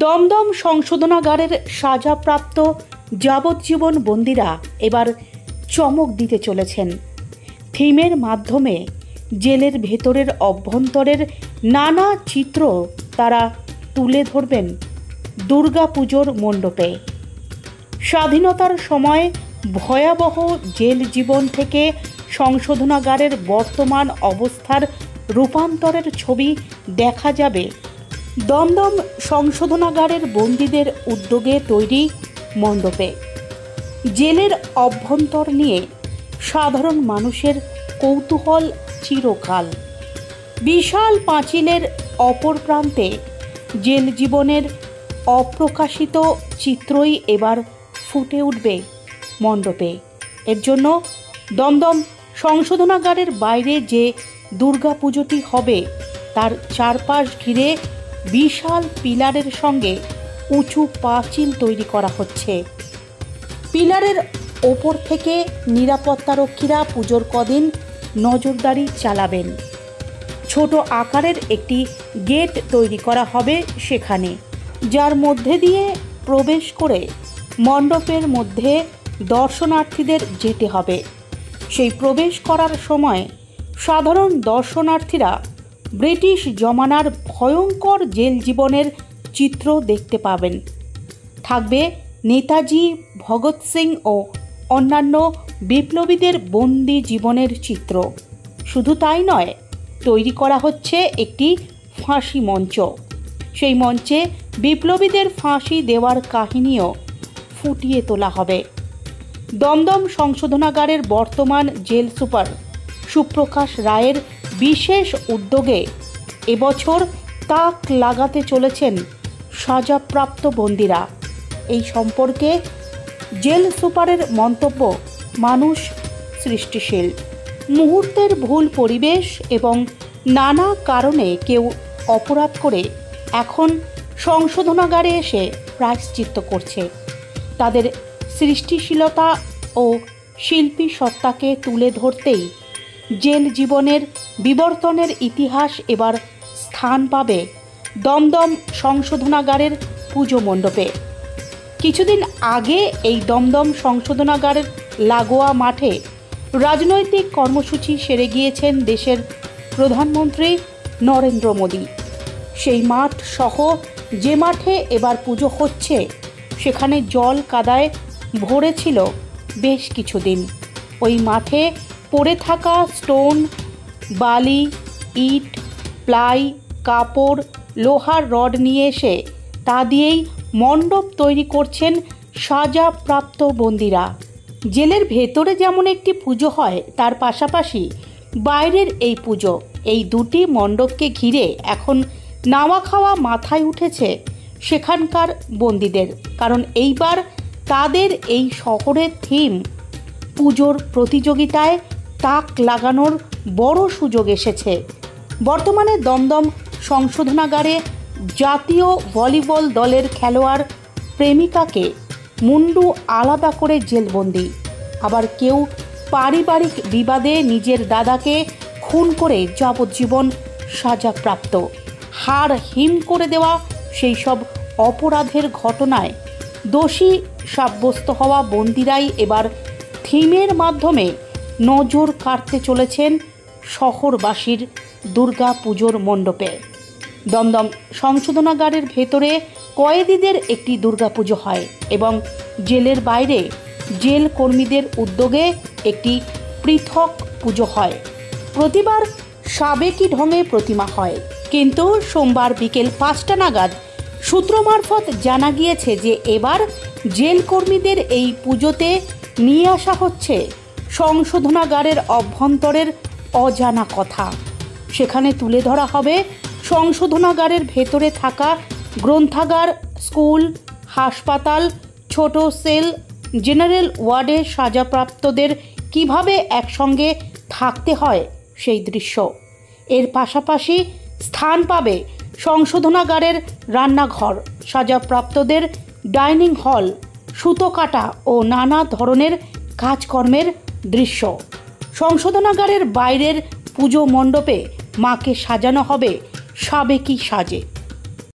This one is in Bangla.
দমদম সংশোধনাগারের সাজাপ্রাপ্ত যাবজ্জীবন বন্দীরা এবার চমক দিতে চলেছেন। থিমের মাধ্যমে জেলের ভেতরের অভ্যন্তরের নানা চিত্র তারা তুলে ধরবেন দুর্গাপুজোর মণ্ডপে। স্বাধীনতার সময় ভয়াবহ জেল জীবন থেকে সংশোধনাগারের বর্তমান অবস্থার রূপান্তরের ছবি দেখা যাবে দমদম সংশোধনাগারের বন্দীদের উদ্যোগে তৈরি মণ্ডপে। জেলের অভ্যন্তর নিয়ে সাধারণ মানুষের কৌতূহল চিরকাল। বিশাল পাঁচিলের অপর প্রান্তে জেল জীবনের অপ্রকাশিত চিত্রই এবার ফুটে উঠবে মণ্ডপে। এর জন্য দমদম সংশোধনাগারের বাইরে যে দুর্গাপুজোটি হবে তার চারপাশ ঘিরে বিশাল পিলারের সঙ্গে উঁচু পাঁচিল তৈরি করা হচ্ছে। পিলারের ওপর থেকে নিরাপত্তারক্ষীরা পুজোর কদিন নজরদারি চালাবেন। ছোট আকারের একটি গেট তৈরি করা হবে সেখানে, যার মধ্যে দিয়ে প্রবেশ করে মণ্ডপের মধ্যে দর্শনার্থীদের যেতে হবে। সেই প্রবেশ করার সময় সাধারণ দর্শনার্থীরা ব্রিটিশ জমানার ভয়ঙ্কর জেল জীবনের চিত্র দেখতে পাবেন। থাকবে নেতাজি, ভগৎ সিং ও অন্যান্য বিপ্লবীদের বন্দি জীবনের চিত্র। শুধু তাই নয়, তৈরি করা হচ্ছে একটি ফাঁসি মঞ্চ। সেই মঞ্চে বিপ্লবীদের ফাঁসি দেওয়ার কাহিনীও ফুটিয়ে তোলা হবে। দমদম সংশোধনাগারের বর্তমান জেল সুপার সুপ্রকাশ রায়ের বিশেষ উদ্যোগে এবছর তাক লাগাতে চলেছেন সাজাপ্রাপ্ত বন্দীরা। এই সম্পর্কে জেল সুপারের মন্তব্য, মানুষ সৃষ্টিশীল। মুহূর্তের ভুল পরিবেশ এবং নানা কারণে কেউ অপরাধ করে এখন সংশোধনাগারে এসে প্রায়শ্চিত্ত করছে। তাদের সৃষ্টিশীলতা ও শিল্পী সত্তাকে তুলে ধরতেই জেল জীবনের বিবর্তনের ইতিহাস এবার স্থান পাবে দমদম সংশোধনাগারের পুজো মণ্ডপে। কিছুদিন আগে এই দমদম সংশোধনাগারের লাগোয়া মাঠে রাজনৈতিক কর্মসূচি সেরে গিয়েছেন দেশের প্রধানমন্ত্রী নরেন্দ্র মোদী। সেই মাঠ সহ যে মাঠে এবার পুজো হচ্ছে সেখানে জল কাদায় ভরেছিল বেশ কিছুদিন। ওই মাঠে পড়ে থাকা স্টোন, বালি, ইট, প্লাই, কাপড়, লোহার রড নিয়ে এসে তা দিয়েই মণ্ডপ তৈরি করছেন সাজাপ্রাপ্ত বন্দীরা। জেলের ভেতরে যেমন একটি পুজো হয়, তার পাশাপাশি বাইরের এই পুজো, এই দুটি মণ্ডপকে ঘিরে এখন নাওয়া খাওয়া মাথায় উঠেছে সেখানকার বন্দীদের। কারণ এইবার তাদের এই শহরের থিম পুজোর প্রতিযোগিতায় তাক লাগানোর বড় সুযোগ এসেছে। বর্তমানে দমদম সংশোধনাগারে জাতীয় ভলিবল দলের খেলোয়াড় প্রেমিকাকে মুন্ডু আলাদা করে জেলবন্দি। আবার কেউ পারিবারিক বিবাদে নিজের দাদাকে খুন করে যাবজ্জীবন সাজাপ্রাপ্ত। হাড় হিম করে দেওয়া সেই সব অপরাধের ঘটনায় দোষী সাব্যস্ত হওয়া বন্দীরাই এবার থিমের মাধ্যমে নজর কাড়তে চলেছেন শহরবাসীর দুর্গা পুজোর মণ্ডপে। দমদম সংশোধনাগারের ভেতরে কয়েদিদের একটি দুর্গাপুজো হয় এবং জেলের বাইরে জেল কর্মীদের উদ্যোগে একটি পৃথক পুজো হয়। প্রতিবার সাবেকি ঢঙে প্রতিমা হয়, কিন্তু সোমবার বিকেল 5টা নাগাদ সূত্র মারফত জানা গিয়েছে যে এবার জেল কর্মীদের এই পুজোতে নিয়ে আসা হচ্ছে সংশোধনাগারের অভ্যন্তরের অজানা কথা। সেখানে তুলে ধরা হবে সংশোধনাগারের ভেতরে থাকা গ্রন্থাগার, স্কুল, হাসপাতাল, ছোট সেল, জেনারেল ওয়ার্ডে সাজাপ্রাপ্তদের কিভাবে একসঙ্গে থাকতে হয় সেই দৃশ্য। এর পাশাপাশি স্থান পাবে সংশোধনাগারের রান্নাঘর, সাজাপ্রাপ্তদের ডাইনিং হল, সুতো কাটা ও নানা ধরনের কাজকর্মের দৃশ্য। সংশোধনাগারের বাইরের পুজো মণ্ডপে মাকে সাজানো হবে সাবেকি সাজে।